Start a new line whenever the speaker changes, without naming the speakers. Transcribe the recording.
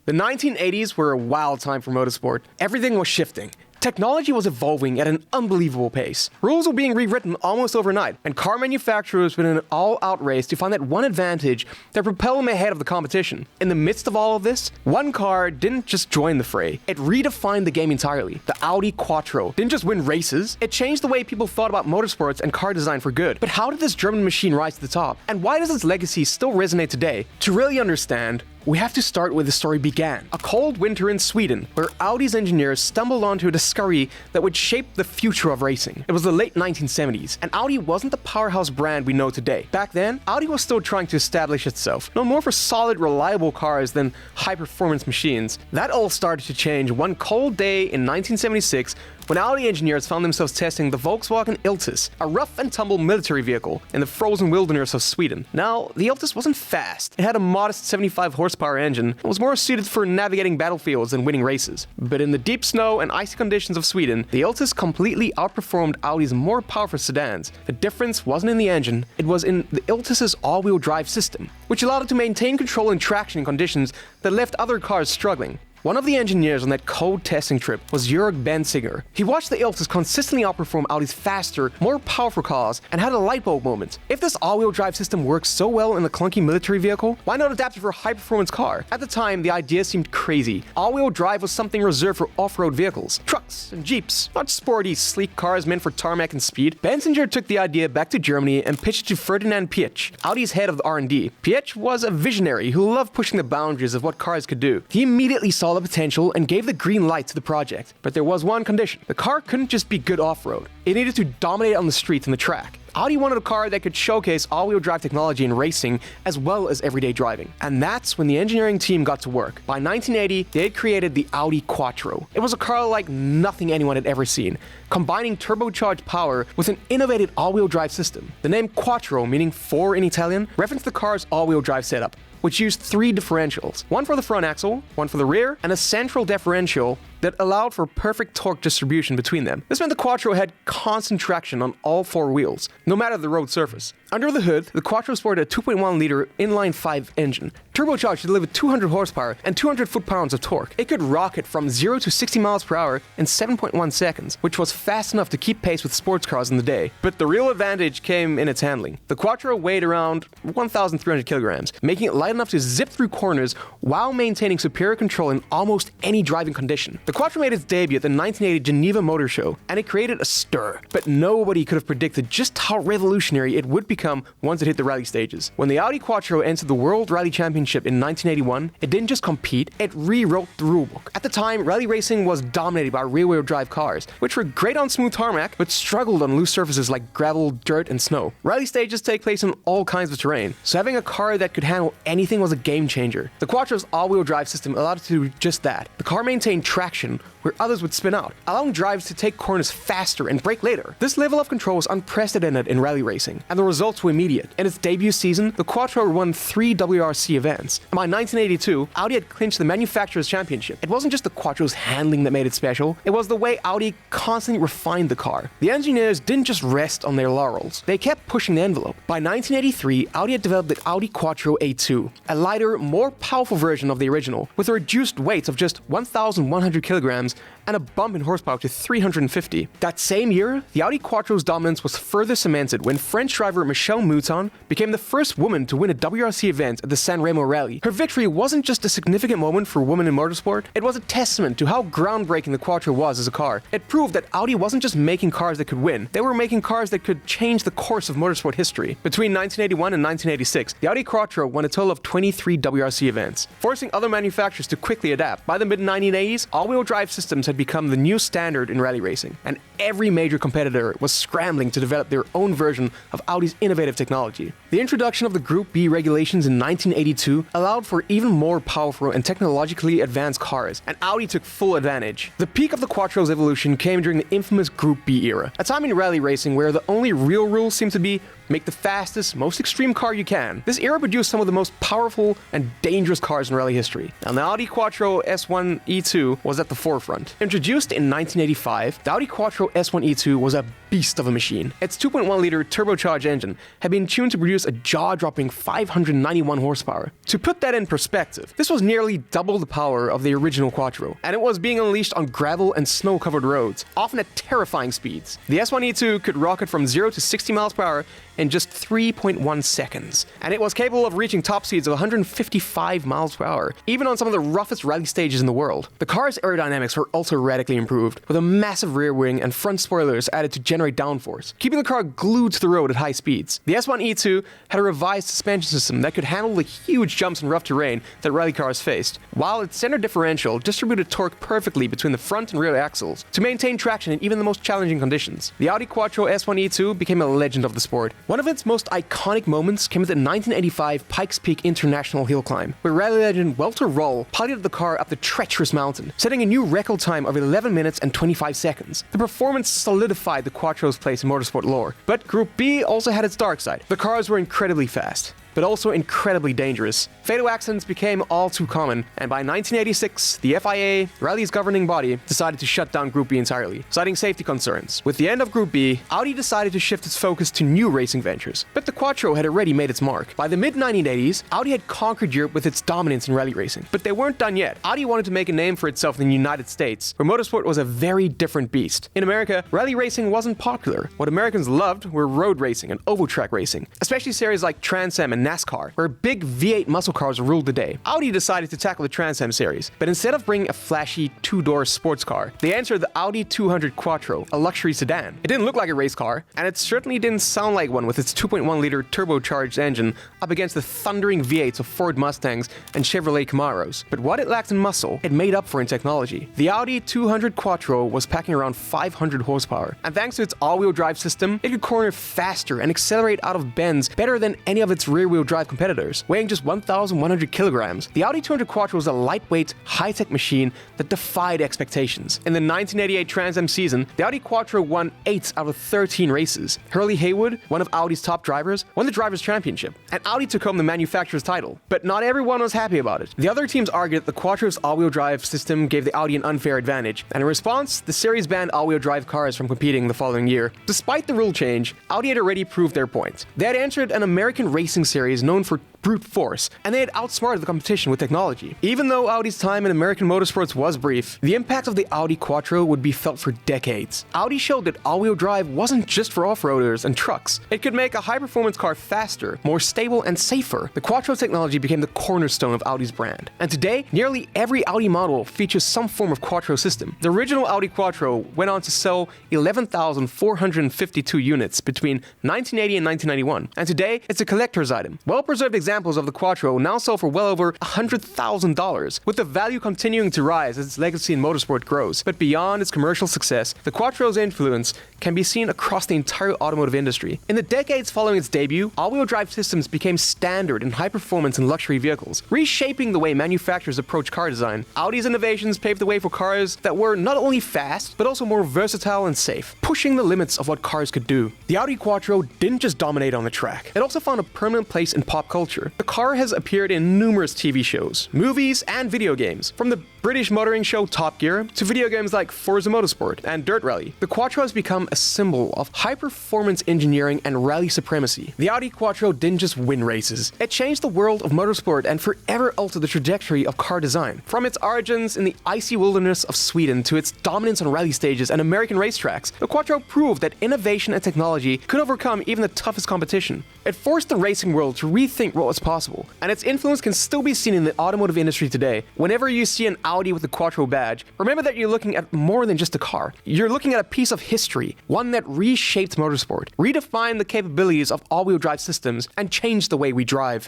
The 1980s were a wild time for motorsport. Everything was shifting. Technology was evolving at an unbelievable pace. Rules were being rewritten almost overnight, and car manufacturers were in an all-out race to find that one advantage that propelled them ahead of the competition. In the midst of all of this, one car didn't just join the fray. It redefined the game entirely. The Audi Quattro didn't just win races, it changed the way people thought about motorsports and car design for good. But how did this German machine rise to the top? And why does its legacy still resonate today? To really understand, we have to start where the story began. A cold winter in Sweden, where Audi's engineers stumbled onto a discovery that would shape the future of racing. It was the late 1970s, and Audi wasn't the powerhouse brand we know today. Back then, Audi was still trying to establish itself, known more for solid, reliable cars than high-performance machines. That all started to change one cold day in 1976 when Audi engineers found themselves testing the Volkswagen Iltis, a rough-and-tumble military vehicle in the frozen wilderness of Sweden. Now, the Iltis wasn't fast. It had a modest 75 horsepower engine and was more suited for navigating battlefields than winning races. But in the deep snow and icy conditions of Sweden, the Iltis completely outperformed Audi's more powerful sedans. The difference wasn't in the engine, it was in the Iltis's all-wheel drive system, which allowed it to maintain control and traction in conditions that left other cars struggling. One of the engineers on that cold testing trip was Jörg Benzinger. He watched the Iltis consistently outperform Audi's faster, more powerful cars and had a light bulb moment. If this all-wheel drive system works so well in a clunky military vehicle, why not adapt it for a high-performance car? At the time, the idea seemed crazy. All-wheel drive was something reserved for off-road vehicles, trucks and jeeps, not sporty, sleek cars meant for tarmac and speed. Benzinger took the idea back to Germany and pitched it to Ferdinand Piëch, Audi's head of the R&D. Piëch was a visionary who loved pushing the boundaries of what cars could do. He immediately saw the potential and gave the green light to the project. But there was one condition. The car couldn't just be good off-road. It needed to dominate on the streets and the track. Audi wanted a car that could showcase all-wheel drive technology in racing as well as everyday driving. And that's when the engineering team got to work. By 1980, they had created the Audi Quattro. It was a car like nothing anyone had ever seen, combining turbocharged power with an innovative all-wheel drive system. The name Quattro, meaning four in Italian, referenced the car's all-wheel drive setup, which used three differentials, one for the front axle, one for the rear, and a central differential that allowed for perfect torque distribution between them. This meant the Quattro had constant traction on all four wheels, no matter the road surface. Under the hood, the Quattro sported a 2.1-liter inline-5 engine, turbocharged to deliver 200 horsepower and 200 foot-pounds of torque. It could rocket from 0 to 60 miles per hour in 7.1 seconds, which was fast enough to keep pace with sports cars in the day. But the real advantage came in its handling. The Quattro weighed around 1,300 kilograms, making it light enough to zip through corners while maintaining superior control in almost any driving condition. The Quattro made its debut at the 1980 Geneva Motor Show, and it created a stir. But nobody could have predicted just how revolutionary it would become once it hit the rally stages. When the Audi Quattro entered the World Rally Championship in 1981, it didn't just compete, it rewrote the rulebook. At the time, rally racing was dominated by rear-wheel drive cars, which were great on smooth tarmac, but struggled on loose surfaces like gravel, dirt, and snow. Rally stages take place in all kinds of terrain, so having a car that could handle anything was a game changer. The Quattro's all-wheel drive system allowed it to do just that. The car maintained traction where others would spin out, allowing drivers to take corners faster and brake later. This level of control was unprecedented in rally racing, and the results were immediate. In its debut season, the Quattro won 3 WRC events, and by 1982, Audi had clinched the manufacturer's championship. It wasn't just the Quattro's handling that made it special, it was the way Audi constantly refined the car. The engineers didn't just rest on their laurels, they kept pushing the envelope. By 1983, Audi had developed the Audi Quattro A2, a lighter, more powerful version of the original, with a reduced weight of just 1,100 kilograms and a bump in horsepower to 350. That same year, the Audi Quattro's dominance was further cemented when French driver Michèle Mouton became the first woman to win a WRC event at the San Remo Rally. Her victory wasn't just a significant moment for women in motorsport, it was a testament to how groundbreaking the Quattro was as a car. It proved that Audi wasn't just making cars that could win, they were making cars that could change the course of motorsport history. Between 1981 and 1986, the Audi Quattro won a total of 23 WRC events, forcing other manufacturers to quickly adapt. By the mid-1980s, all-wheel drive systems had become the new standard in rally racing, and every major competitor was scrambling to develop their own version of Audi's innovative technology. The introduction of the Group B regulations in 1982 allowed for even more powerful and technologically advanced cars, and Audi took full advantage. The peak of the Quattro's evolution came during the infamous Group B era, a time in rally racing where the only real rule seemed to be make the fastest, most extreme car you can. This era produced some of the most powerful and dangerous cars in rally history. Now, the Audi Quattro S1 E2 was at the forefront. Introduced in 1985, the Audi Quattro S1 E2 was a beast of a machine. Its 2.1-liter turbocharged engine had been tuned to produce a jaw-dropping 591 horsepower. To put that in perspective, this was nearly double the power of the original Quattro, and it was being unleashed on gravel and snow-covered roads, often at terrifying speeds. The S1E2 could rocket from 0 to 60 miles per hour in just 3.1 seconds, and it was capable of reaching top speeds of 155 miles per hour, even on some of the roughest rally stages in the world. The car's aerodynamics were also radically improved, with a massive rear wing and front spoilers added to generate downforce, keeping the car glued to the road at high speeds. The S1E2 had a revised suspension system that could handle the huge jumps in rough terrain that rally cars faced, while its center differential distributed torque perfectly between the front and rear axles to maintain traction in even the most challenging conditions. The Audi Quattro S1E2 became a legend of the sport. One of its most iconic moments came at the 1985 Pikes Peak International Hill Climb, where rally legend Walter Roll piloted the car up the treacherous mountain, setting a new record time of 11 minutes and 25 seconds. The performance solidified the Quattro's place in motorsport lore. But Group B also had its dark side. The cars were incredibly fast, but also incredibly dangerous. Fatal accidents became all too common, and by 1986, the FIA, rally's governing body, decided to shut down Group B entirely, citing safety concerns. With the end of Group B, Audi decided to shift its focus to new racing ventures, but the Quattro had already made its mark. By the mid-1980s, Audi had conquered Europe with its dominance in rally racing, but they weren't done yet. Audi wanted to make a name for itself in the United States, where motorsport was a very different beast. In America, rally racing wasn't popular. What Americans loved were road racing and oval track racing, especially series like Trans Am and NASCAR, where big V8 muscle cars ruled the day. Audi decided to tackle the Trans Am series, but instead of bringing a flashy two-door sports car, they entered the Audi 200 Quattro, a luxury sedan. It didn't look like a race car, and it certainly didn't sound like one with its 2.1-liter turbocharged engine up against the thundering V8s of Ford Mustangs and Chevrolet Camaros. But what it lacked in muscle, it made up for in technology. The Audi 200 Quattro was packing around 500 horsepower, and thanks to its all-wheel drive system, it could corner faster and accelerate out of bends better than any of its rear-wheel drive competitors. Weighing just 1,100 kilograms, the Audi 200 Quattro was a lightweight, high-tech machine that defied expectations. In the 1988 Trans Am season, the Audi Quattro won 8 out of 13 races. Hurley Haywood, one of Audi's top drivers, won the Drivers' Championship, and Audi took home the manufacturer's title. But not everyone was happy about it. The other teams argued that the Quattro's all-wheel drive system gave the Audi an unfair advantage, and in response, the series banned all-wheel drive cars from competing the following year. Despite the rule change, Audi had already proved their point. They had entered an American racing series known for brute force, and they had outsmarted the competition with technology. Even though Audi's time in American motorsports was brief, the impact of the Audi Quattro would be felt for decades. Audi showed that all-wheel drive wasn't just for off-roaders and trucks. It could make a high-performance car faster, more stable, and safer. The Quattro technology became the cornerstone of Audi's brand. And today, nearly every Audi model features some form of Quattro system. The original Audi Quattro went on to sell 11,452 units between 1980 and 1991, and today it's a collector's item. Well-preserved examples of the Quattro now sell for well over $100,000, with the value continuing to rise as its legacy in motorsport grows. But beyond its commercial success, the Quattro's influence can be seen across the entire automotive industry. In the decades following its debut, all-wheel drive systems became standard in high-performance and luxury vehicles, reshaping the way manufacturers approach car design. Audi's innovations paved the way for cars that were not only fast, but also more versatile and safe, pushing the limits of what cars could do. The Audi Quattro didn't just dominate on the track, it also found a permanent place in pop culture. The car has appeared in numerous TV shows, movies, and video games, from the British motoring show Top Gear to video games like Forza Motorsport and Dirt Rally. The Quattro has become a symbol of high-performance engineering and rally supremacy. The Audi Quattro didn't just win races, it changed the world of motorsport and forever altered the trajectory of car design. From its origins in the icy wilderness of Sweden to its dominance on rally stages and American racetracks, the Quattro proved that innovation and technology could overcome even the toughest competition. It forced the racing world to rethink what was possible, and its influence can still be seen in the automotive industry today. Whenever you see an Audi with the Quattro badge, remember that you're looking at more than just a car. You're looking at a piece of history, one that reshaped motorsport, redefined the capabilities of all-wheel drive systems, and changed the way we drive.